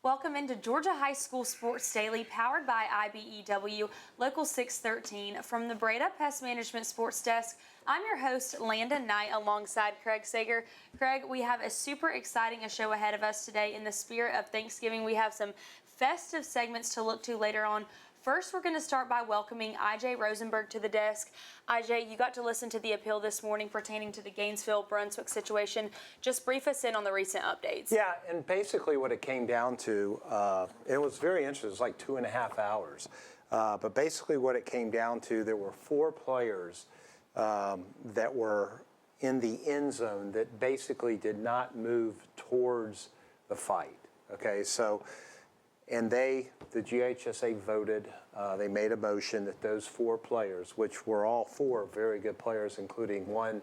Welcome into Georgia High School Sports Daily, powered by IBEW Local 613 from the Breda Pest Management Sports Desk. I'm your host, Landon Knight, alongside Craig Sager. Craig, we have a super exciting show ahead of us today. In the spirit of Thanksgiving, we have some festive segments to look to later on. First, we're going to start by welcoming IJ Rosenberg to the desk. IJ, you got to listen to the appeal this morning pertaining to the Gainesville-Brunswick situation. Just brief us in on the recent updates. Yeah, and basically what it came down to, it was very interesting. It was like 2.5 hours. But basically what it came down to, there were 4 players that were in the end zone that basically did not move towards the fight. Okay, so, and the GHSA voted, they made a motion that those 4 players, which were all 4 very good players, including one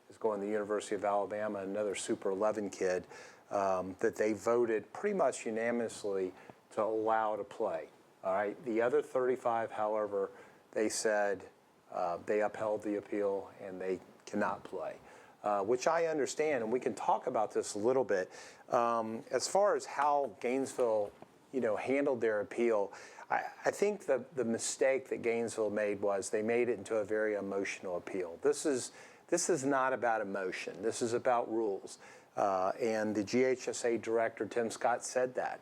is going to the University of Alabama, another Super 11 kid, that they voted pretty much unanimously to allow to play. All right. The other 35, however, they said they upheld the appeal and they cannot play, which I understand, and we can talk about this a little bit. As far as how Gainesville, handled their appeal, I think the mistake that Gainesville made was they made it into a very emotional appeal. This is not about emotion. This is about rules. And the GHSA director, Tim Scott, said that.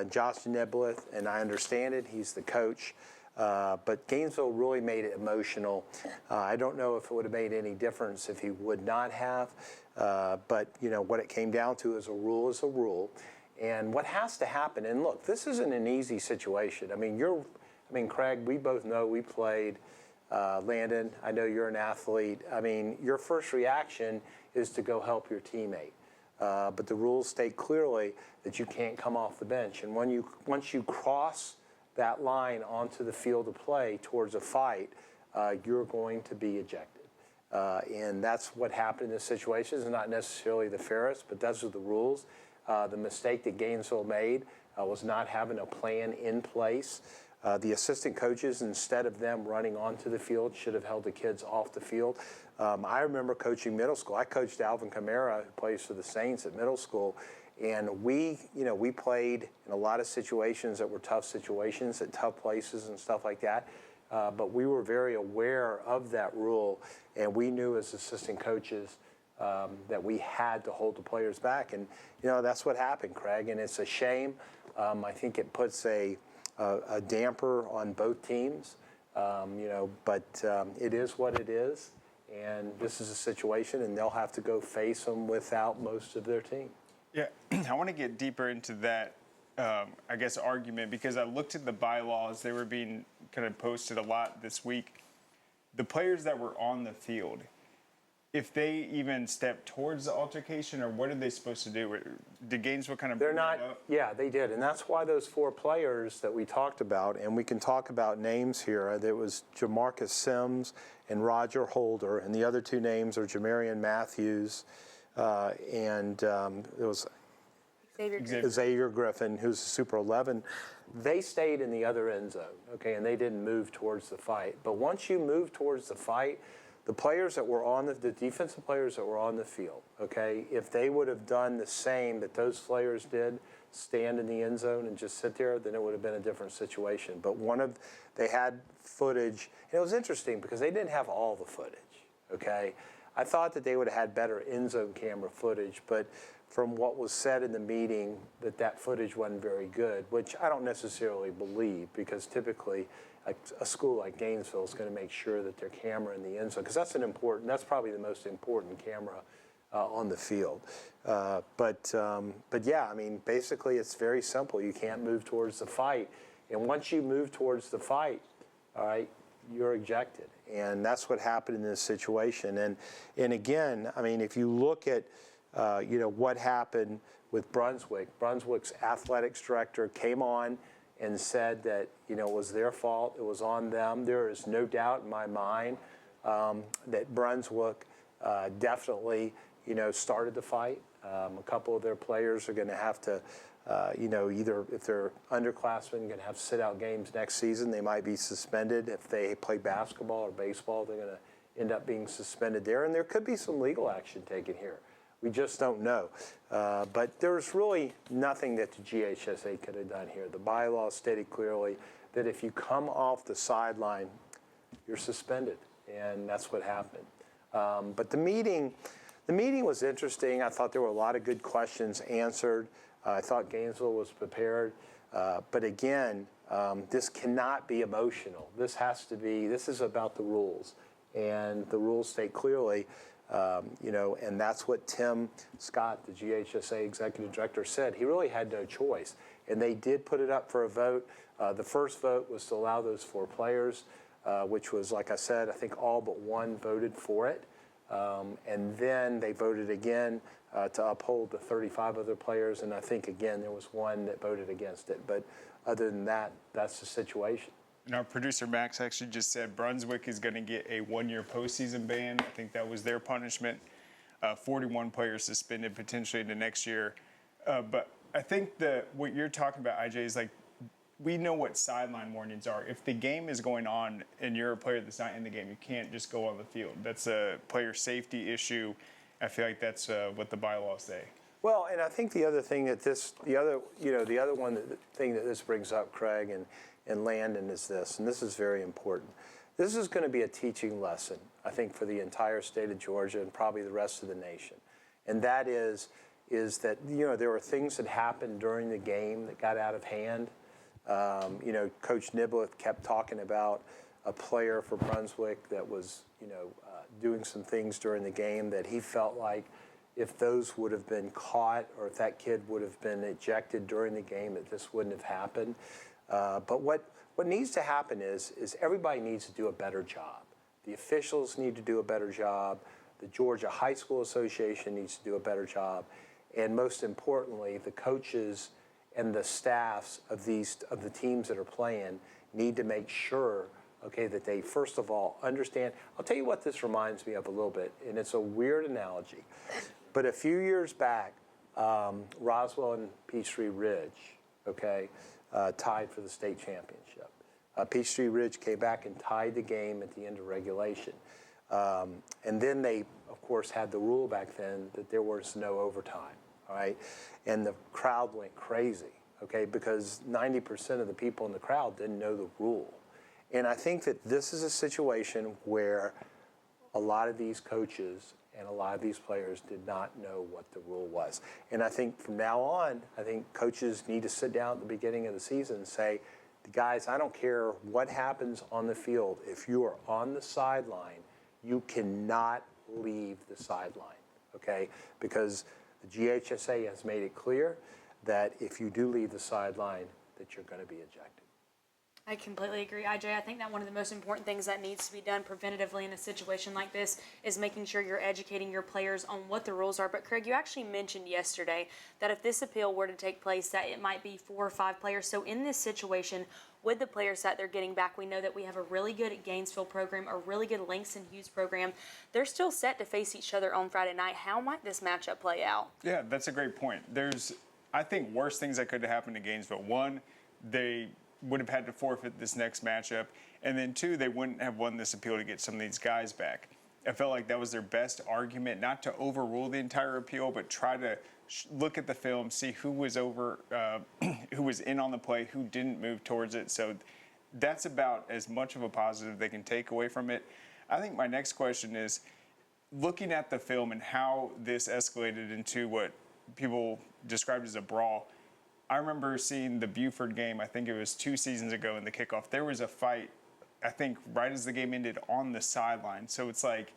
Josh Nibleth, and I understand it, he's the coach, but Gainesville really made it emotional. I don't know if it would have made any difference if he would not have, but what it came down to is a rule is a rule. And what has to happen, and look, this isn't an easy situation. I mean, Craig, we both know we played. Landon, I know you're an athlete. I mean, your first reaction is to go help your teammate. But the rules state clearly that you can't come off the bench. And once you cross that line onto the field of play towards a fight, you're going to be ejected. And that's what happened in this situation. It's not necessarily the fairest, but those are the rules. The mistake that Gainesville made was not having a plan in place. The assistant coaches, instead of them running onto the field, should have held the kids off the field. I remember coaching middle school. I coached Alvin Kamara, who plays for the Saints at middle school, and we played in a lot of situations that were tough situations at tough places and stuff like that. But we were very aware of that rule, and we knew as assistant coaches that we had to hold the players back. And that's what happened, Craig. And it's a shame. I think it puts a damper on both teams, but it is what it is, and this is a situation, and they'll have to go face them without most of their team. Yeah, I want to get deeper into that, argument, because I looked at the bylaws. They were being kind of posted a lot this week. The players that were on the field, if they even stepped towards the altercation, or what are they supposed to do? Did Gainesville kind of They're not, yeah, they did. And that's why those 4 players that we talked about, and we can talk about names here. There was Jamarcus Sims and Roger Holder, and the other 2 names are Jamarian Matthews, and there was Xavier Griffin, who's a Super 11. They stayed in the other end zone, okay, and they didn't move towards the fight. But once you move towards the fight, the players that were on the defensive players that were on the field, okay, if they would have done the same that those players did, stand in the end zone and just sit there, then it would have been a different situation. But they had footage, and it was interesting because they didn't have all the footage, okay. I thought that they would have had better end zone camera footage, but from what was said in the meeting, that footage wasn't very good, which I don't necessarily believe, because typically a school like Gainesville is going to make sure that their camera in the end zone, because that's probably the most important camera on the field. But yeah, I mean, basically it's very simple. You can't move towards the fight, and once you move towards the fight, all right, you're ejected, and that's what happened in this situation. And again, I mean, if you look at what happened with Brunswick's athletics director came on and said that, it was their fault, it was on them. There is no doubt in my mind that Brunswick definitely, started the fight. A couple of their players are going to have to, either if they're underclassmen, going to have sit-out games next season. They might be suspended. If they play basketball or baseball, they're going to end up being suspended there. And there could be some legal action taken here. We just don't know. But there's really nothing that the GHSA could have done here. The bylaw stated clearly that if you come off the sideline, you're suspended, and that's what happened. But the meeting was interesting. I thought there were a lot of good questions answered. I thought Gainesville was prepared. But again, this cannot be emotional. This is about the rules. And the rules state clearly, and that's what Tim Scott, the GHSA executive director, said. He really had no choice. And they did put it up for a vote. The first vote was to allow those 4 players, which was, like I said, I think all but one voted for it. And then they voted again to uphold the 35 other players. And I think, again, there was one that voted against it. But other than that, that's the situation. And our producer Max actually just said Brunswick is going to get a 1-year postseason ban. I think that was their punishment. 41 players suspended potentially into next year. But I think what you're talking about, IJ, is like, we know what sideline warnings are. If the game is going on and you're a player that's not in the game, you can't just go on the field. That's a player safety issue. I feel like that's what the bylaws say. Well, and I think the other thing that thing that this brings up, Craig and Landon, is this, and this is very important. This is going to be a teaching lesson, I think, for the entire state of Georgia and probably the rest of the nation. And that is that, there were things that happened during the game that got out of hand. Coach Nibleth kept talking about a player for Brunswick that was, doing some things during the game that he felt like if those would have been caught or if that kid would have been ejected during the game, that this wouldn't have happened. But what needs to happen is everybody needs to do a better job. The officials need to do a better job. The Georgia High School Association needs to do a better job. And most importantly, the coaches and the staffs of the teams that are playing need to make sure, that they first of all understand. I'll tell you what this reminds me of a little bit, and it's a weird analogy. But a few years back, Roswell and Peachtree Ridge, tied for the state championship. Peachtree Ridge came back and tied the game at the end of regulation. And then they, of course, had the rule back then that there was no overtime. All right, and the crowd went crazy, because 90% of the people in the crowd didn't know the rule. And I think that this is a situation where a lot of these coaches and a lot of these players did not know what the rule was. And I think from now on, coaches need to sit down at the beginning of the season and say, guys, I don't care what happens on the field. If you are on the sideline, you cannot leave the sideline, because the GHSA has made it clear that if you do leave the sideline, that you're going to be ejected. I completely agree, IJ. I think that one of the most important things that needs to be done preventatively in a situation like this is making sure you're educating your players on what the rules are. But Craig, you actually mentioned yesterday that if this appeal were to take place, that it might be 4 or 5 players. So in this situation, with the players that they're getting back, we know that we have a really good Gainesville program, a really good Langston Hughes program. They're still set to face each other on Friday night. How might this matchup play out? Yeah, that's a great point. There's, I think, worse things that could have happened to Gainesville. One, they would have had to forfeit this next matchup. And then 2, they wouldn't have won this appeal to get some of these guys back. I felt like that was their best argument, not to overrule the entire appeal, but try to look at the film, see who was who was in on the play, who didn't move towards it. So that's about as much of a positive they can take away from it. I think my next question is, looking at the film and how this escalated into what people described as a brawl. I remember seeing the Buford game, I think it was 2 seasons ago in the kickoff. There was a fight, I think, right as the game ended on the sideline. So it's like,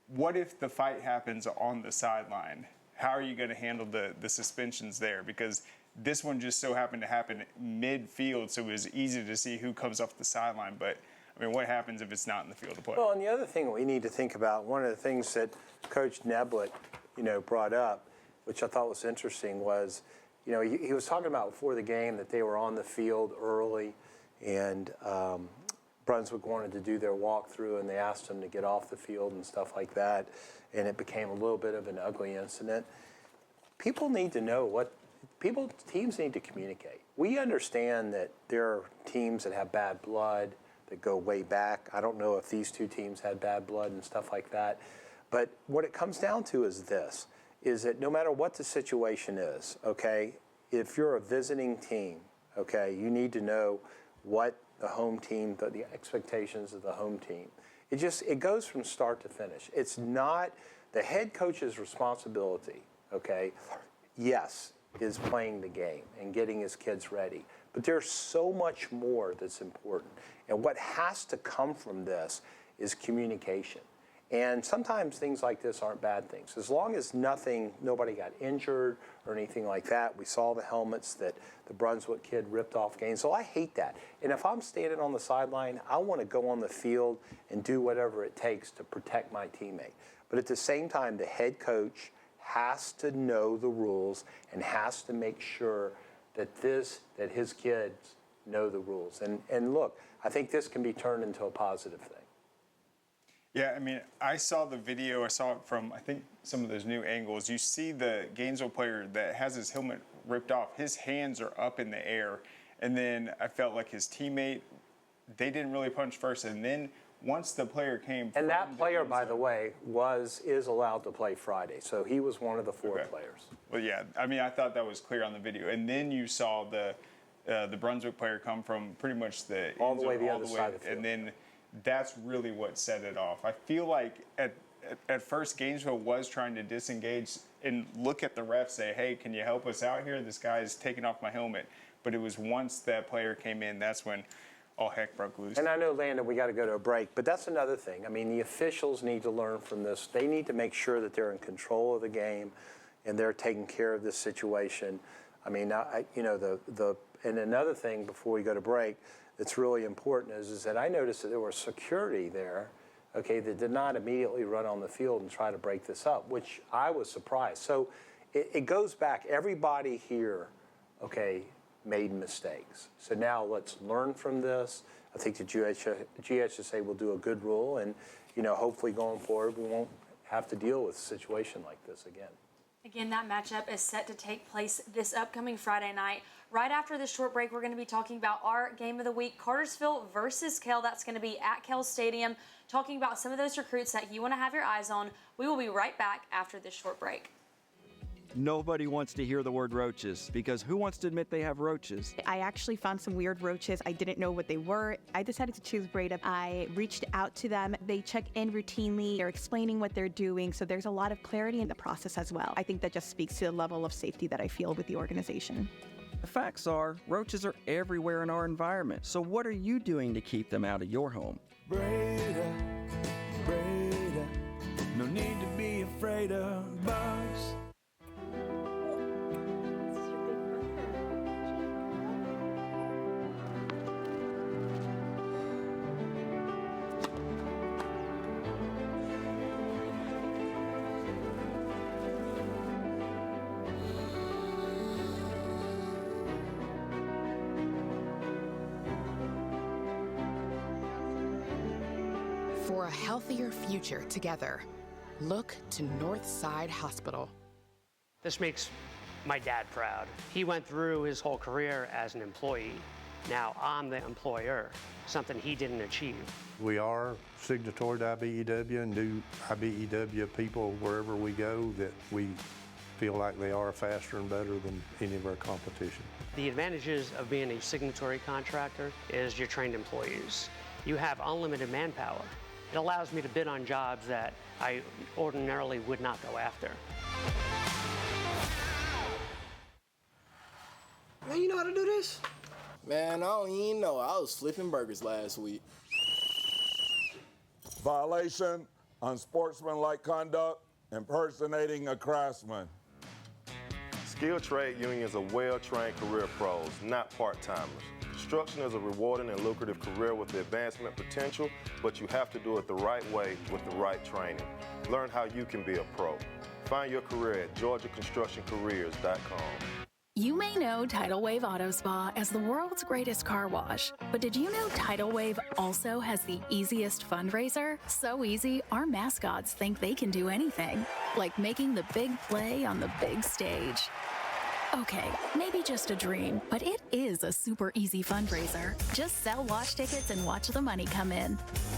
what if the fight happens on the sideline? How are you going to handle the suspensions there? Because this one just so happened to happen mid-field, so it was easy to see who comes off the sideline. But, what happens if it's not in the field of play? Well, and the other thing we need to think about, one of the things that Coach Neblett, brought up, which I thought was interesting, was, he was talking about before the game that they were on the field early, and Brunswick wanted to do their walkthrough, and they asked them to get off the field and stuff like that, and it became a little bit of an ugly incident. People need to know teams need to communicate. We understand that there are teams that have bad blood that go way back. I don't know if these 2 teams had bad blood and stuff like that, but what it comes down to is this. is that no matter what the situation is, okay, if you're a visiting team, okay, you need to know what the home team, the expectations of the home team. It goes from start to finish. It's not the head coach's responsibility, okay, yes, is playing the game and getting his kids ready. But there's so much more that's important. And what has to come from this is communication. And sometimes things like this aren't bad things. As long as nobody got injured or anything like that. We saw the helmets that the Brunswick kid ripped off games. So I hate that. And if I'm standing on the sideline, I want to go on the field and do whatever it takes to protect my teammate. But at the same time, the head coach has to know the rules and has to make sure that his kids know the rules. And look, I think this can be turned into a positive thing. Yeah, I mean, I saw the video. I saw it from, I think, some of those new angles. You see the Gainesville player that has his helmet ripped off. His hands are up in the air. And then I felt like his teammate, they didn't really punch first. And then once the player came. And that player, by the way, is allowed to play Friday. So he was one of the 4 players. Well, yeah, I mean, I thought that was clear on the video. And then you saw the Brunswick player come from pretty much the all the way the other side of the field. And then that's really what set it off. I feel like at first Gainesville was trying to disengage and look at the ref, say, hey, can you help us out here? This guy is taking off my helmet. But it was once that player came in, that's when all heck broke loose. And I know, Landon, we got to go to a break, but that's another thing. I mean, the officials need to learn from this. They need to make sure that they're in control of the game and they're taking care of this situation. I mean, and another thing before we go to break that's really important is that I noticed that there was security there, okay, that did not immediately run on the field and try to break this up, which I was surprised. So it goes back. Everybody here, okay, made mistakes. So now let's learn from this. I think the GHSA will do a good rule, and hopefully going forward we won't have to deal with a situation like this again. Again, that matchup is set to take place this upcoming Friday night. Right after this short break, we're going to be talking about our game of the week, Cartersville versus Kell. That's going to be at Kell Stadium, talking about some of those recruits that you want to have your eyes on. We will be right back after this short break. Nobody wants to hear the word roaches because who wants to admit they have roaches? I actually found some weird roaches. I didn't know what they were. I decided to choose Breda. I reached out to them. They check in routinely. They're explaining what they're doing. So there's a lot of clarity in the process as well. I think that just speaks to the level of safety that I feel with the organization. The facts are, roaches are everywhere in our environment. So what are you doing to keep them out of your home? Breda, Breda, no need to be afraid of bugs. For a healthier future together, look to Northside Hospital. This makes my dad proud. He went through his whole career as an employee. Now I'm the employer, something he didn't achieve. We are signatory to IBEW and do IBEW people wherever we go that we feel like they are faster and better than any of our competition. The advantages of being a signatory contractor is you're trained employees. You have unlimited manpower. It allows me to bid on jobs that I ordinarily would not go after. Man, you know how to do this? Man, I don't even know. I was flipping burgers last week. Violation, unsportsmanlike conduct, impersonating a craftsman. Skilled trade unions are well-trained career pros, not part-timers. Construction is a rewarding and lucrative career with the advancement potential, but you have to do it the right way with the right training. Learn how you can be a pro. Find your career at GeorgiaConstructionCareers.com. You may know Tidal Wave Auto Spa as the world's greatest car wash, but did you know Tidal Wave also has the easiest fundraiser? So easy, our mascots think they can do anything, like making the big play on the big stage. Okay, maybe just a dream, but it is a super easy fundraiser. Just sell watch tickets and watch the money come in.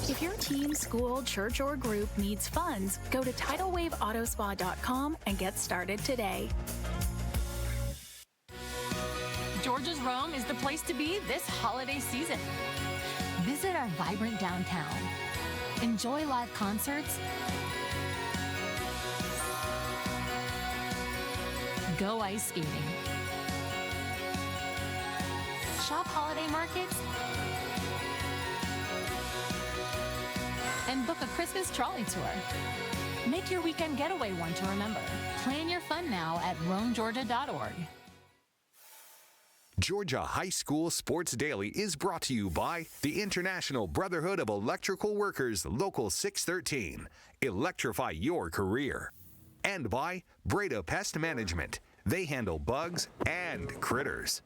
If your team, school, church, or group needs funds, go to TidalWaveAutoSpa.com and get started today. Georgia's Rome is the place to be this holiday season. Visit our vibrant downtown. Enjoy live concerts. Go ice skating. Shop holiday markets. And book a Christmas trolley tour. Make your weekend getaway one to remember. Plan your fun now at romegeorgia.org. Georgia High School Sports Daily is brought to you by the International Brotherhood of Electrical Workers, Local 613. Electrify your career. And by Breda Pest Management. They handle bugs and critters.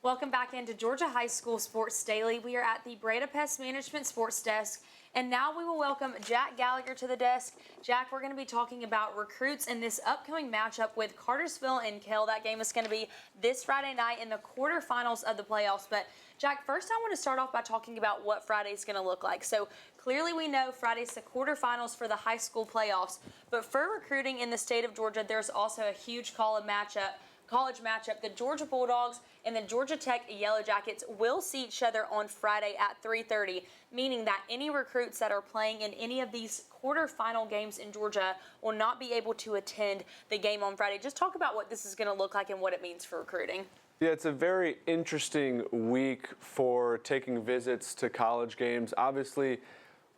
Welcome back into Georgia High School Sports Daily. We are at the Breda Pest Management Sports Desk, and now we will welcome Jack Gallagher to the desk. Jack, we're going to be talking about recruits in this upcoming matchup with Cartersville and Kell. That game is going to be this Friday night in the quarterfinals of the playoffs. But Jack, first I want to start off by talking about what Friday is going to look like. So clearly we know Friday's the quarterfinals for the high school playoffs, but for recruiting in the state of Georgia, there's also a huge college matchup. The Georgia Bulldogs and the Georgia Tech Yellow Jackets will see each other on Friday at 3:30, meaning that any recruits that are playing in any of these quarterfinal games in Georgia will not be able to attend the game on Friday. Just talk about what this is going to look like and what it means for recruiting. Yeah, it's a very interesting week for taking visits to college games. Obviously,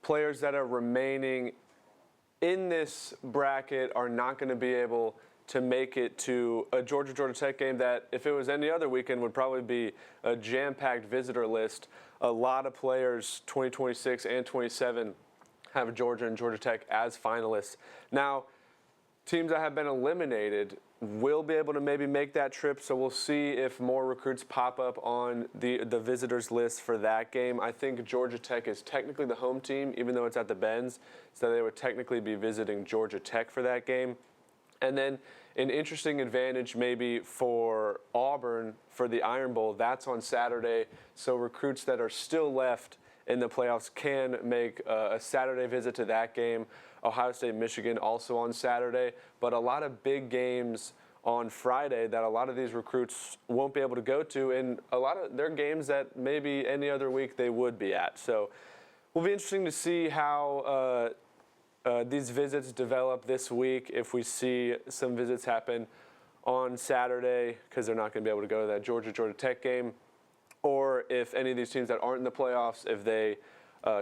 players that are remaining in this bracket are not going to be able to make it to a Georgia Tech game that, if it was any other weekend, would probably be a jam-packed visitor list. A lot of players, 2026 and 27, have Georgia and Georgia Tech as finalists. Now, teams that have been eliminated will be able to maybe make that trip, so we'll see if more recruits pop up on the visitors list for that game. I think Georgia Tech is technically the home team, even though it's at the Benz, so they would technically be visiting Georgia Tech for that game. And then an interesting advantage maybe for Auburn for the Iron Bowl, that's on Saturday, so recruits that are still left in the playoffs can make a Saturday visit to that game. Ohio State, Michigan also on Saturday, but a lot of big games on Friday that a lot of these recruits won't be able to go to, and a lot of their games that maybe any other week they would be at. So will be interesting to see how these visits develop this week, if we see some visits happen on Saturday because they're not going to be able to go to that Georgia Tech game, or if any of these teams that aren't in the playoffs, if they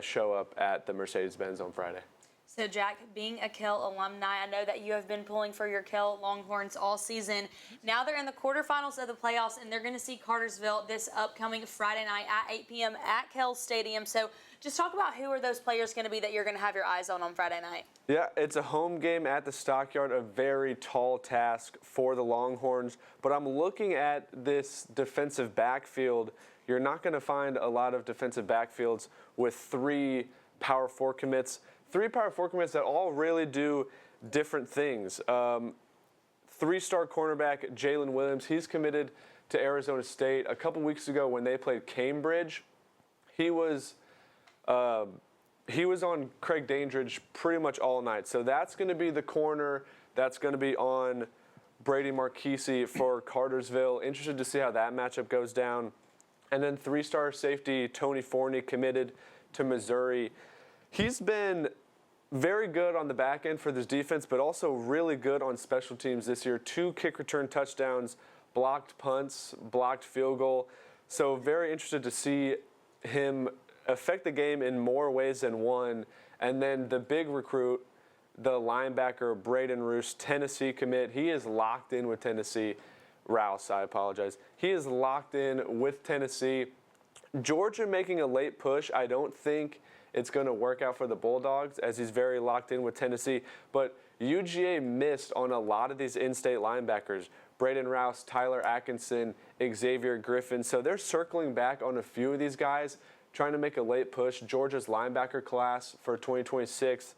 show up at the Mercedes-Benz on Friday. So, Jack, being a Kell alumni, I know that you have been pulling for your Kell Longhorns all season. Now they're in the quarterfinals of the playoffs, and they're going to see Cartersville this upcoming Friday night at 8 p.m. at Kell Stadium. So just talk about who are those players going to be that you're going to have your eyes on Friday night. Yeah, it's a home game at the Stockyard, a very tall task for the Longhorns. But I'm looking at this defensive backfield. You're not going to find a lot of defensive backfields with three Power 4 commits. Three Power 4 commits that all really do different things. Three-star cornerback Jalen Williams, he's committed to Arizona State. A couple weeks ago when they played Cambridge, he was on Craig Dandridge pretty much all night. So that's going to be the corner that's going to be on Brady Marquise for Cartersville. Interested to see how that matchup goes down. And then three-star safety Tony Forney committed to Missouri. He's been very good on the back end for this defense, but also really good on special teams this year. 2 kick return touchdowns, blocked punts, blocked field goal. So very interested to see him affect the game in more ways than one. And then the big recruit, the linebacker Braden Roos, Tennessee commit. He is locked in with Tennessee. Rouse, I apologize. He is locked in with Tennessee. Georgia making a late push, I don't think it's going to work out for the Bulldogs, as he's very locked in with Tennessee. But UGA missed on a lot of these in-state linebackers. Braden Rouse, Tyler Atkinson, Xavier Griffin. So they're circling back on a few of these guys, trying to make a late push. Georgia's linebacker class for 2026,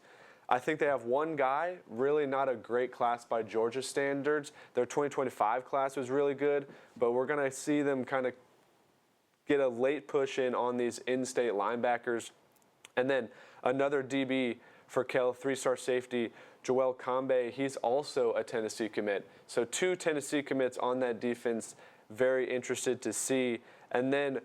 I think they have one guy, really not a great class by Georgia standards. Their 2025 class was really good, but we're going to see them kind of get a late push in on these in-state linebackers. And then another DB for Kell, 3-star safety, Joel Combe. He's also a Tennessee commit. So 2 Tennessee commits on that defense. Very interested to see. And then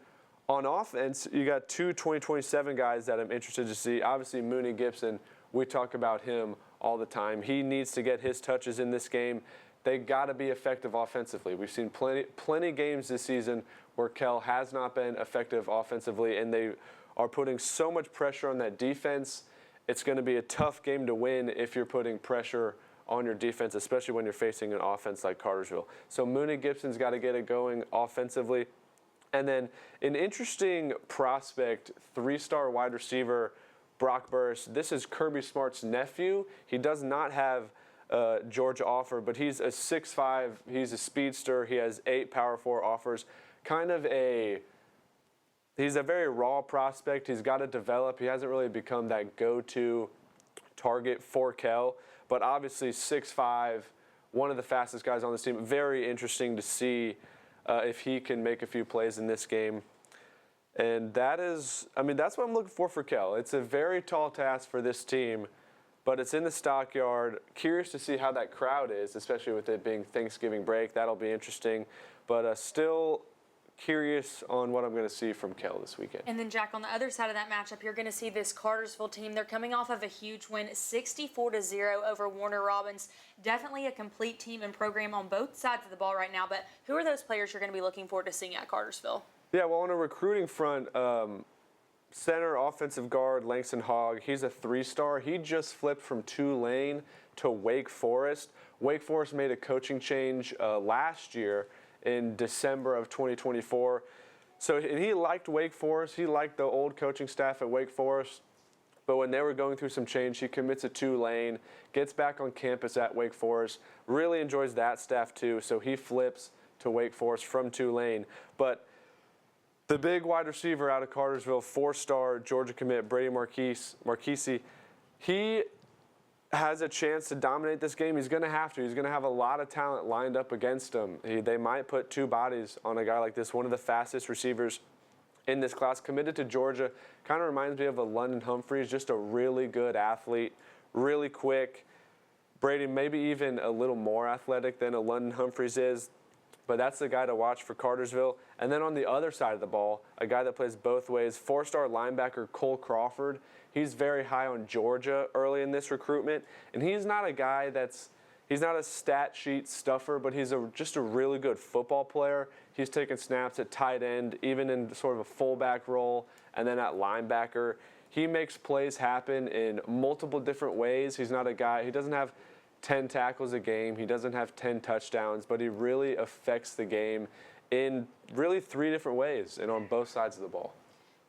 on offense, you got 2 2027 guys that I'm interested to see. Obviously, Mooney Gibson, we talk about him all the time. He needs to get his touches in this game. They got to be effective offensively. We've seen plenty games this season where Kell has not been effective offensively, and they are putting so much pressure on that defense. It's going to be a tough game to win if you're putting pressure on your defense, especially when you're facing an offense like Cartersville. So Mooney Gibson's got to get it going offensively. And then an interesting prospect, 3-star wide receiver, Brock Burris. This is Kirby Smart's nephew. He does not have Georgia offer, but he's a 6'5". He's a speedster. He has 8 Power 4 offers. He's a very raw prospect. He's got to develop. He hasn't really become that go-to target for Kell, but obviously 6'5", one of the fastest guys on this team. Very interesting to see if he can make a few plays in this game. And that's what I'm looking for Kell. It's a very tall task for this team, but it's in the Stockyard. Curious to see how that crowd is, especially with it being Thanksgiving break. That'll be interesting, but still curious on what I'm going to see from Kell this weekend. And then, Jack, on the other side of that matchup, you're going to see this Cartersville team. They're coming off of a huge win, 64-0 over Warner Robins. Definitely a complete team and program on both sides of the ball right now, but who are those players you're going to be looking forward to seeing at Cartersville? Yeah, well, on a recruiting front, center offensive guard Langston Hogg, he's a 3-star. He just flipped from Tulane to Wake Forest. Wake Forest made a coaching change last year in December of 2024. And he liked Wake Forest. He liked the old coaching staff at Wake Forest. But when they were going through some change, he commits to Tulane, gets back on campus at Wake Forest, really enjoys that staff too. So he flips to Wake Forest from Tulane. But the big wide receiver out of Cartersville, 4-star Georgia commit Brady Marquise, he has a chance to dominate this game. He's going to have to. He's going to have a lot of talent lined up against him. They might put 2 bodies on a guy like this, one of the fastest receivers in this class, committed to Georgia. Kind of reminds me of a London Humphreys, just a really good athlete, really quick. Brady maybe even a little more athletic than a London Humphreys is. But that's the guy to watch for Cartersville. And then on the other side of the ball, a guy that plays both ways, 4-star linebacker Cole Crawford. He's very high on Georgia early in this recruitment. And he's not a guy he's not a stat sheet stuffer, but he's just a really good football player. He's taken snaps at tight end, even in sort of a fullback role, and then at linebacker. He makes plays happen in multiple different ways. He's not a guy, he doesn't have 10 tackles a game. He doesn't have 10 touchdowns, but he really affects the game in really 3 different ways and on both sides of the ball.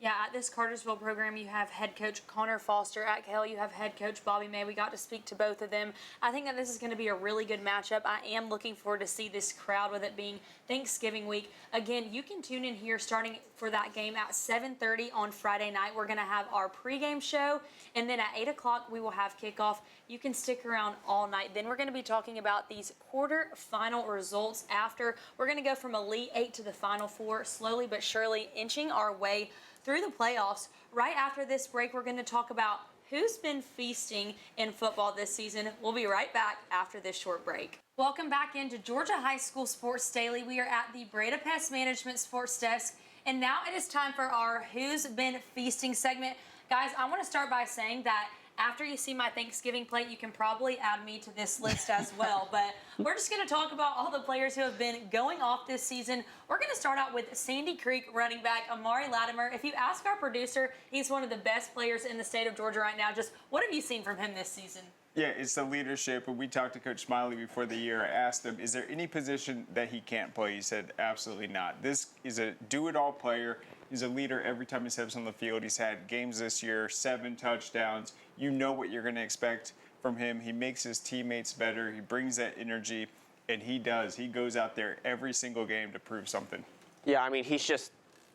Yeah, at this Cartersville program, you have head coach Connor Foster. At Kell, you have head coach Bobby May. We got to speak to both of them. I think that this is going to be a really good matchup. I am looking forward to see this crowd with it being Thanksgiving week. Again, you can tune in here starting for that game at 7:30 on Friday night. We're going to have our pregame show, and then at 8 o'clock we will have kickoff. You can stick around all night. Then we're going to be talking about these quarterfinal results after. We're going to go from Elite 8 to the Final 4, slowly but surely inching our way through the playoffs. Right after this break, we're going to talk about who's been feasting in football this season. We'll be right back after this short break. Welcome back into Georgia High School Sports Daily. We are at the Breda Pest Management Sports Desk, and now it is time for our Who's Been Feasting segment. Guys, I want to start by saying that after you see my Thanksgiving plate, you can probably add me to this list as well. But we're just going to talk about all the players who have been going off this season. We're going to start out with Sandy Creek running back Amari Latimer. If you ask our producer, he's one of the best players in the state of Georgia right now. Just what have you seen from him this season? Yeah, it's the leadership. When we talked to Coach Smiley before the year, I asked him, is there any position that he can't play? He said, absolutely not. This is a do-it-all player. He's a leader every time he steps on the field. He's had games this year, 7 touchdowns. You know what you're going to expect from him. He makes his teammates better. He brings that energy, and he does. He goes out there every single game to prove something. Yeah, I mean, he's just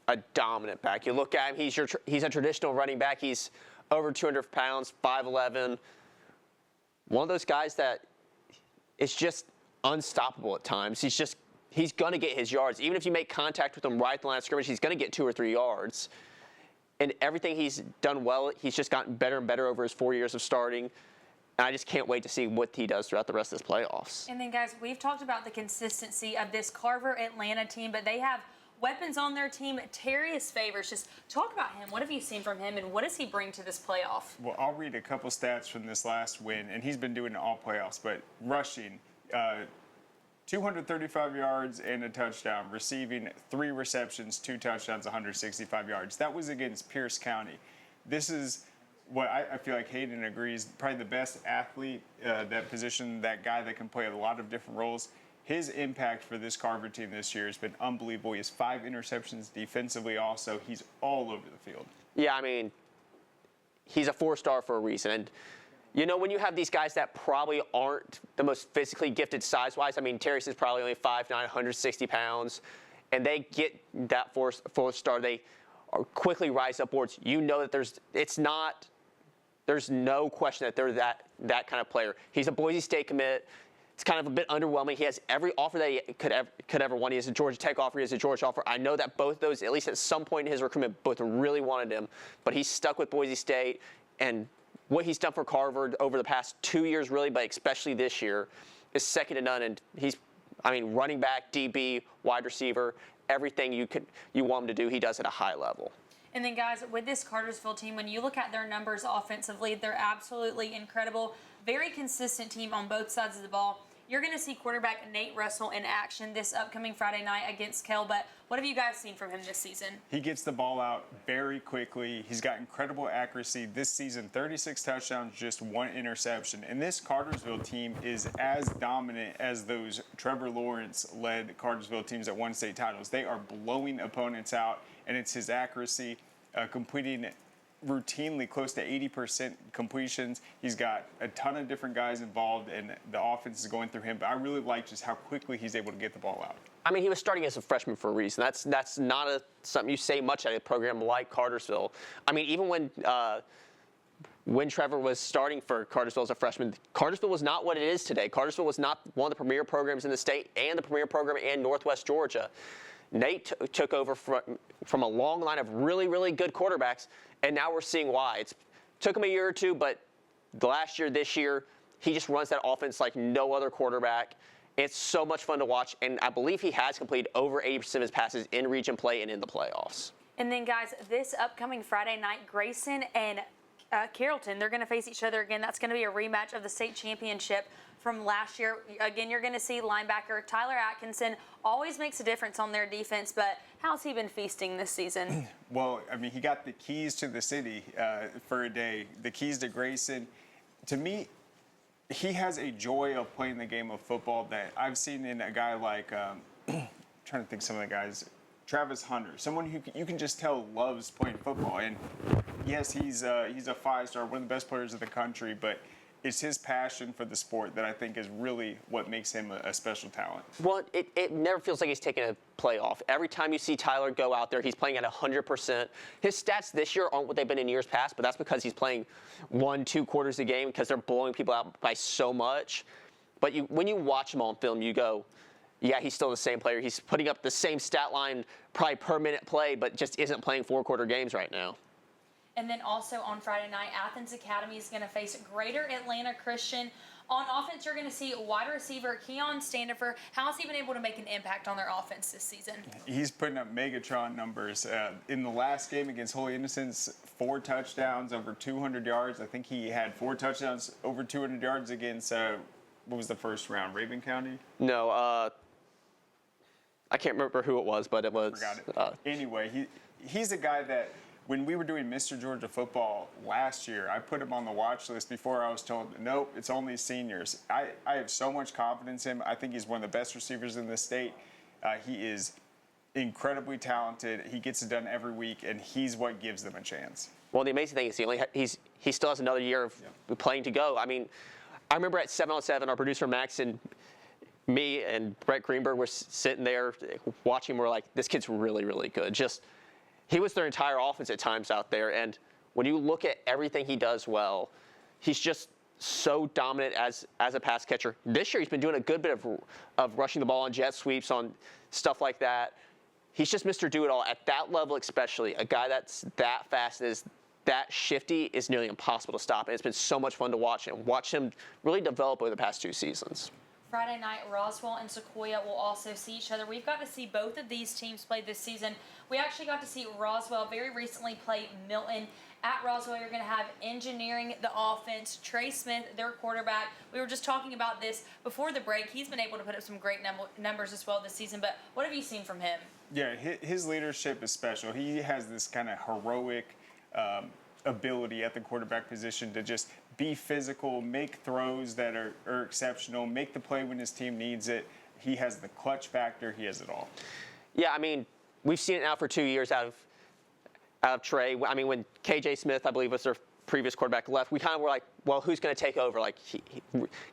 a dominant back. You look at him, he's a traditional running back. He's over 200 pounds, 5'11", one of those guys that is just unstoppable at times. He's going to get his yards. Even if you make contact with him right at the line of scrimmage, he's going to get 2 or 3 yards. And everything he's done well, he's just gotten better and better over his 4 years of starting. And I just can't wait to see what he does throughout the rest of this playoffs. And then, guys, we've talked about the consistency of this Carver Atlanta team, but they have weapons on their team. Terrius Favors, just talk about him. What have you seen from him, and what does he bring to this playoff? Well, I'll read a couple stats from this last win, and he's been doing it all playoffs, but rushing, 235 yards and a touchdown, receiving 3 receptions, 2 touchdowns, 165 yards. That was against Pierce County. This is what I feel like Hayden agrees, probably the best athlete, that position, that guy that can play a lot of different roles. His impact for this Carver team this year has been unbelievable. He has 5 interceptions defensively also. He's all over the field. Yeah, I mean, he's a 4-star for a reason. And, you know, when you have these guys that probably aren't the most physically gifted size-wise, I mean, Terrius is probably only 5'9", 160 pounds, and they get that 4-star, they are quickly rise upwards. You know that there's no question that they're that kind of player. He's a Boise State commit. It's kind of a bit underwhelming. He has every offer that he could ever want. He has a Georgia Tech offer. He has a Georgia offer. I know that both those, at least at some point in his recruitment, both really wanted him. But he's stuck with Boise State. And what he's done for Carver over the past 2 years, really, but especially this year, is second to none. And he's, I mean, running back, DB, wide receiver, everything you want him to do, he does at a high level. And then, guys, with this Cartersville team, when you look at their numbers offensively, they're absolutely incredible. Very consistent team on both sides of the ball. You're going to see quarterback Nate Russell in action this upcoming Friday night against Kell. But what have you guys seen from him this season? He gets the ball out very quickly. He's got incredible accuracy. This season, 36 touchdowns, just 1 interception. And this Cartersville team is as dominant as those Trevor Lawrence-led Cartersville teams that won state titles. They are blowing opponents out, and it's his accuracy, completing routinely close to 80% completions. He's got a ton of different guys involved, and the offense is going through him. But I really like just how quickly he's able to get the ball out. I mean, he was starting as a freshman for a reason. That's not something you say much at a program like Cartersville. I mean, even when Trevor was starting for Cartersville as a freshman, Cartersville was not what it is today. Cartersville was not one of the premier programs in the state and the premier program in Northwest Georgia. Nate took over from a long line of really, really good quarterbacks, and now we're seeing why. It took him a year or two, but this year, he just runs that offense like no other quarterback. It's so much fun to watch, and I believe he has completed over 80% of his passes in region play and in the playoffs. And then, guys, this upcoming Friday night, Grayson and Carrollton, they're going to face each other again. That's going to be a rematch of the state championship from last year. Again, you're going to see linebacker Tyler Atkinson always makes a difference on their defense, but how's he been feasting this season? Well, I mean, he got the keys to the city for a day, the keys to Grayson. To me, he has a joy of playing the game of football that I've seen in a guy like, trying to think some of the guys, Travis Hunter, someone who you can just tell loves playing football. And yes, he's a 5-star, one of the best players in the country, but it's his passion for the sport that I think is really what makes him a special talent. Well, it never feels like he's taking a play off. Every time you see Tyler go out there, he's playing at 100%. His stats this year aren't what they've been in years past, but that's because he's playing 1-2 quarters a game because they're blowing people out by so much. But when you watch him on film, you go, yeah, he's still the same player. He's putting up the same stat line probably per minute play, but just isn't playing 4-quarter games right now. And then also on Friday night, Athens Academy is going to face Greater Atlanta Christian. On offense, you're going to see wide receiver Keon Standifer. How has he been able to make an impact on their offense this season? He's putting up Megatron numbers. In the last game against Holy Innocents, 4 touchdowns, over 200 yards. I think he had 4 touchdowns, over 200 yards against, what was the first round, Raven County? No, I can't remember who it was, but it was. Forgot it. Anyway, he's a guy that, when we were doing Mr. Georgia football last year, I put him on the watch list before I was told, nope, it's only seniors. I have so much confidence in him. I think he's one of the best receivers in the state. He is incredibly talented. He gets it done every week, and he's what gives them a chance. Well, the amazing thing is he still has another year of playing to go. I mean, I remember at 7-on-7, our producer Max and me and Brett Greenberg were sitting there watching. We're like, this kid's really, really good. He was their entire offense at times out there, and when you look at everything he does well, he's so dominant as a pass catcher. This year he's been doing a good bit of rushing the ball on jet sweeps, on stuff like that. He's just Mr. Do-It-All. At that level especially, a guy that's that fast and is that shifty is nearly impossible to stop. And it's been so much fun to watch him really develop over the past 2 seasons. Friday night, Roswell and Sequoia will also see each other. We've got to see both of these teams play this season. We actually got to see Roswell very recently play Milton. At Roswell, you're going to have engineering the offense. Trey Smith, their quarterback. We were just talking about this before the break. He's been able to put up some great numbers as well this season. But what have you seen from him? Yeah, his leadership is special. He has this kind of heroic ability at the quarterback position to just be physical, make throws that are exceptional, make the play when his team needs it. He has the clutch factor. He has it all. Yeah, I mean, we've seen it now for 2 years out of Trey. I mean, when KJ Smith, I believe, was their previous quarterback, left, we kind of were like, well, who's going to take over? Like, he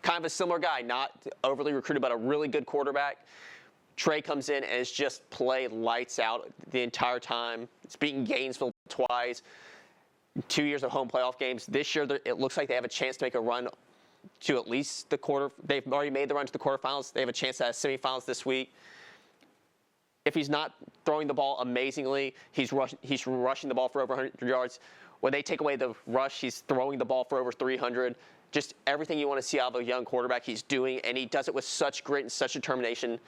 kind of a similar guy, not overly recruited, but a really good quarterback. Trey comes in and has just played lights out the entire time. It's beaten Gainesville twice. 2 years of home playoff games. This year, it looks like they have a chance to make a run to at least the quarter. They've already made the run to the quarterfinals. They have a chance at semifinals this week. If he's not throwing the ball amazingly, he's rushing the ball for over 100 yards. When they take away the rush, he's throwing the ball for over 300. Just everything you want to see out of a young quarterback, he's doing, and he does it with such grit and such determination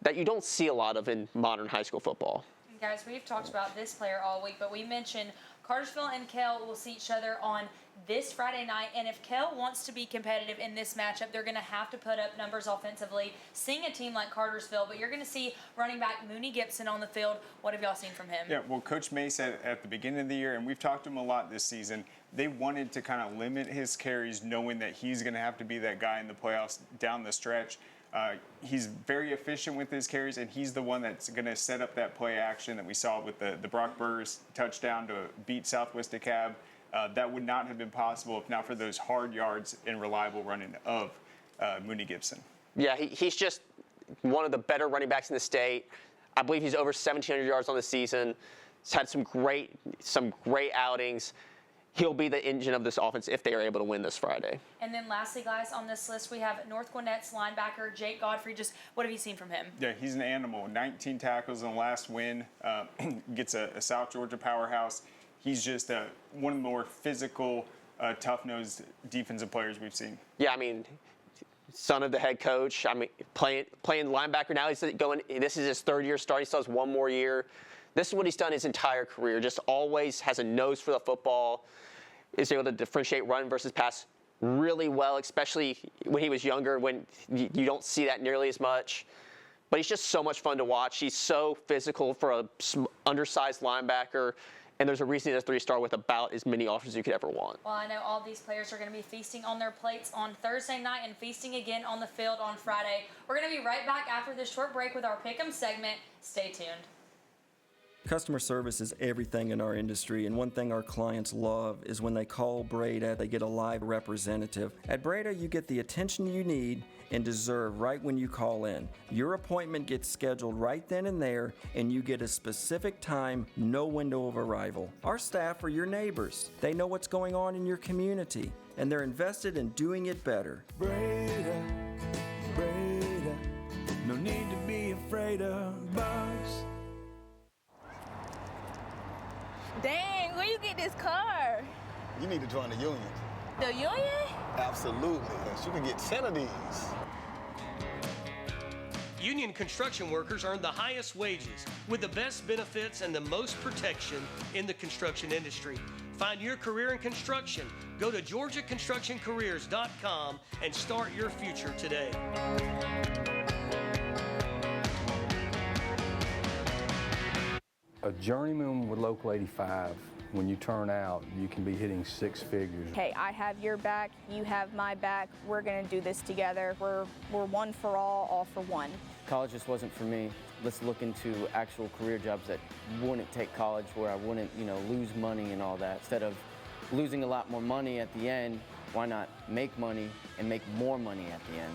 that you don't see a lot of in modern high school football. Guys, we've talked about this player all week, but we mentioned Cartersville and Kell will see each other on this Friday night, and if Kell wants to be competitive in this matchup, they're going to have to put up numbers offensively, seeing a team like Cartersville, but you're going to see running back Mooney Gibson on the field. What have y'all seen from him? Yeah, well, Coach May said at the beginning of the year, and we've talked to him a lot this season, they wanted to kind of limit his carries, knowing that he's going to have to be that guy in the playoffs down the stretch. He's very efficient with his carries, and he's the one that's going to set up that play action that we saw with the Brock Burrs touchdown to beat Southwest DeKalb. That would not have been possible if not for those hard yards and reliable running of Mooney Gibson. Yeah, he's just one of the better running backs in the state. I believe he's over 1,700 yards on the season. He's had some great outings. He'll be the engine of this offense if they are able to win this Friday. And then lastly, guys, on this list, we have North Gwinnett's linebacker, Jake Godfrey. Just what have you seen from him? Yeah, he's an animal. 19 tackles in the last win. Gets a South Georgia powerhouse. He's just one of the more physical, tough-nosed defensive players we've seen. Yeah, I mean, son of the head coach. I mean, playing linebacker now. This is his third year starting. He still has one more year. This is what he's done his entire career. Just always has a nose for the football. Is able to differentiate run versus pass really well, especially when he was younger, when you don't see that nearly as much. But he's just so much fun to watch. He's so physical for a undersized linebacker. And there's a reason he's a 3-star with about as many offers as you could ever want. Well, I know all these players are going to be feasting on their plates on Thursday night and feasting again on the field on Friday. We're going to be right back after this short break with our Pick'em segment. Stay tuned. Customer service is everything in our industry, and one thing our clients love is when they call Breda, they get a live representative. At Breda, you get the attention you need and deserve right when you call in. Your appointment gets scheduled right then and there, and you get a specific time, no window of arrival. Our staff are your neighbors. They know what's going on in your community, and they're invested in doing it better. Breda, Breda, no need to be afraid of bugs. Dang, where you get this car? You need to join the union. The union? Absolutely. You can get 10 of these. Union construction workers earn the highest wages with the best benefits and the most protection in the construction industry. Find your career in construction. Go to GeorgiaConstructionCareers.com and start your future today. A journeyman with Local 85, when you turn out, you can be hitting 6 figures. Hey, I have your back, you have my back. We're gonna do this together. We're one for all for one. College just wasn't for me. Let's look into actual career jobs that wouldn't take college, where I wouldn't, lose money and all that. Instead of losing a lot more money at the end, why not make money and make more money at the end?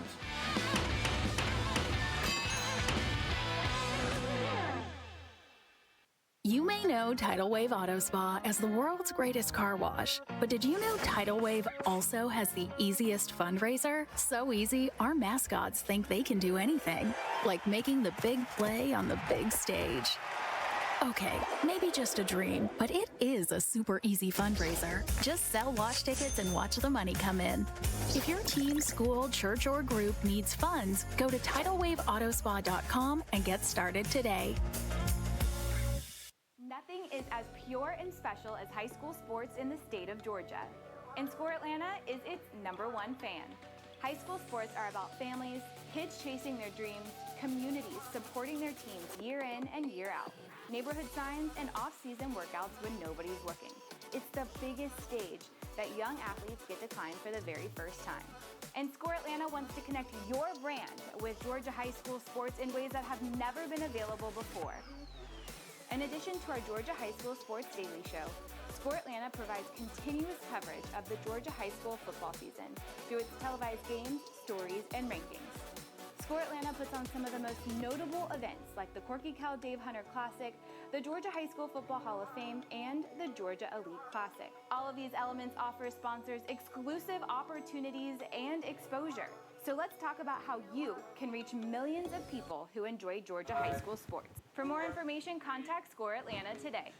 You may know Tidal Wave Auto Spa as the world's greatest car wash, but did you know Tidal Wave also has the easiest fundraiser? So easy, our mascots think they can do anything, like making the big play on the big stage. Okay, maybe just a dream, but it is a super easy fundraiser. Just sell wash tickets and watch the money come in. If your team, school, church, or group needs funds, go to TidalWaveAutoSpa.com and get started today. Nothing is as pure and special as high school sports in the state of Georgia. And Score Atlanta is its #1 fan. High school sports are about families, kids chasing their dreams, communities supporting their teams year in and year out, neighborhood signs, and off-season workouts when nobody's looking. It's the biggest stage that young athletes get to climb for the very first time. And Score Atlanta wants to connect your brand with Georgia high school sports in ways that have never been available before. In addition to our Georgia High School Sports Daily Show, Score Atlanta provides continuous coverage of the Georgia high school football season through its televised games, stories, and rankings. Score Atlanta puts on some of the most notable events like the Corky Cal Dave Hunter Classic, the Georgia High School Football Hall of Fame, and the Georgia Elite Classic. All of these elements offer sponsors exclusive opportunities and exposure. So let's talk about how you can reach millions of people who enjoy Georgia high school sports. For more information, contact Score Atlanta today.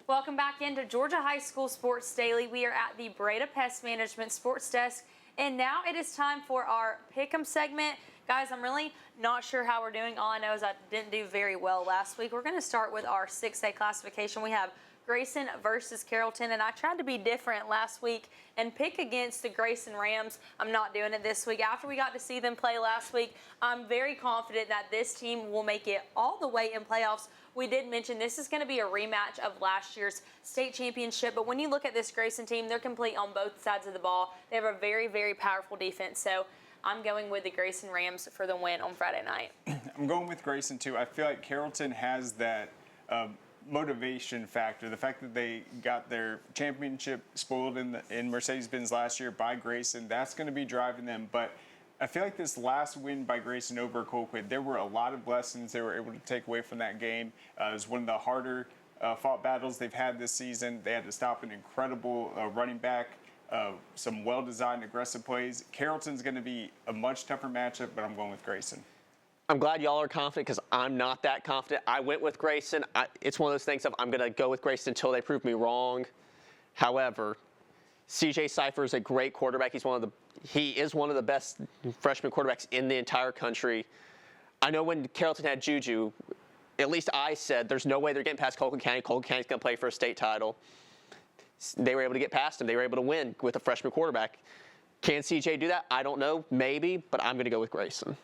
Welcome back into Georgia High School Sports Daily. We are at the Breda Pest Management Sports Desk, and now it is time for our Pick'em segment. Guys, I'm really not sure how we're doing. All I know is I didn't do very well last week. We're going to start with our 6A classification. We have Grayson versus Carrollton, and I tried to be different last week and pick against the Grayson Rams. I'm not doing it this week. After we got to see them play last week, I'm very confident that this team will make it all the way in playoffs. We did mention this is going to be a rematch of last year's state championship, but when you look at this Grayson team, they're complete on both sides of the ball. They have a very, very powerful defense, so I'm going with the Grayson Rams for the win on Friday night. I'm going with Grayson, too. I feel like Carrollton has that motivation factor. The fact that they got their championship spoiled in Mercedes-Benz last year by Grayson, that's going to be driving them. But I feel like this last win by Grayson over Colquitt, there were a lot of lessons they were able to take away from that game. It was one of the harder fought battles they've had this season. They had to stop an incredible running back, some well-designed aggressive plays. Carrollton's going to be a much tougher matchup, but I'm going with Grayson. I'm glad y'all are confident because I'm not that confident. I went with Grayson. It's one of those things of I'm going to go with Grayson until they prove me wrong. However, CJ Cypher is a great quarterback. He is one of the best freshman quarterbacks in the entire country. I know when Carrollton had Juju, at least I said there's no way they're getting past Colquitt County. Colquitt County's going to play for a state title. They were able to get past him. They were able to win with a freshman quarterback. Can CJ do that? I don't know. Maybe, but I'm going to go with Grayson.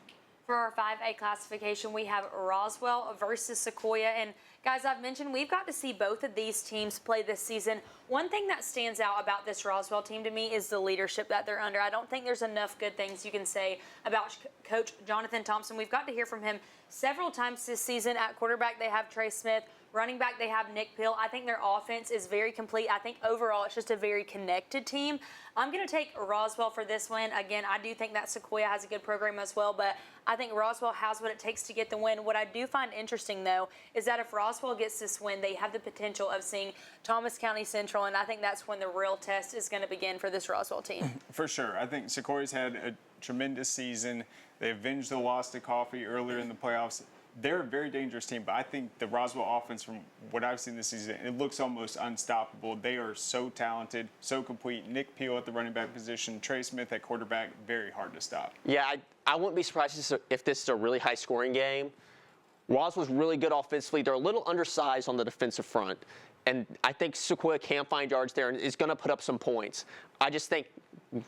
For our 5A classification, we have Roswell versus Sequoia. And guys, I've mentioned we've got to see both of these teams play this season. One thing that stands out about this Roswell team to me is the leadership that they're under. I don't think there's enough good things you can say about Coach Jonathan Thompson. We've got to hear from him several times this season. At quarterback, they have Trey Smith. Running back, they have Nick Peel. I think their offense is very complete. I think overall it's just a very connected team. I'm going to take Roswell for this win. Again, I do think that Sequoia has a good program as well, but I think Roswell has what it takes to get the win. What I do find interesting, though, is that if Roswell gets this win, they have the potential of seeing Thomas County Central, and I think that's when the real test is going to begin for this Roswell team. For sure. I think Sequoia's had a tremendous season. They avenged the loss to Coffee earlier in the playoffs. They're a very dangerous team, but I think the Roswell offense, from what I've seen this season, it looks almost unstoppable. They are so talented, so complete. Nick Peel at the running back position, Trey Smith at quarterback, very hard to stop. Yeah, I wouldn't be surprised if this is a really high-scoring game. Roswell's really good offensively. They're a little undersized on the defensive front, and I think Sequoia can find yards there and is going to put up some points. I just think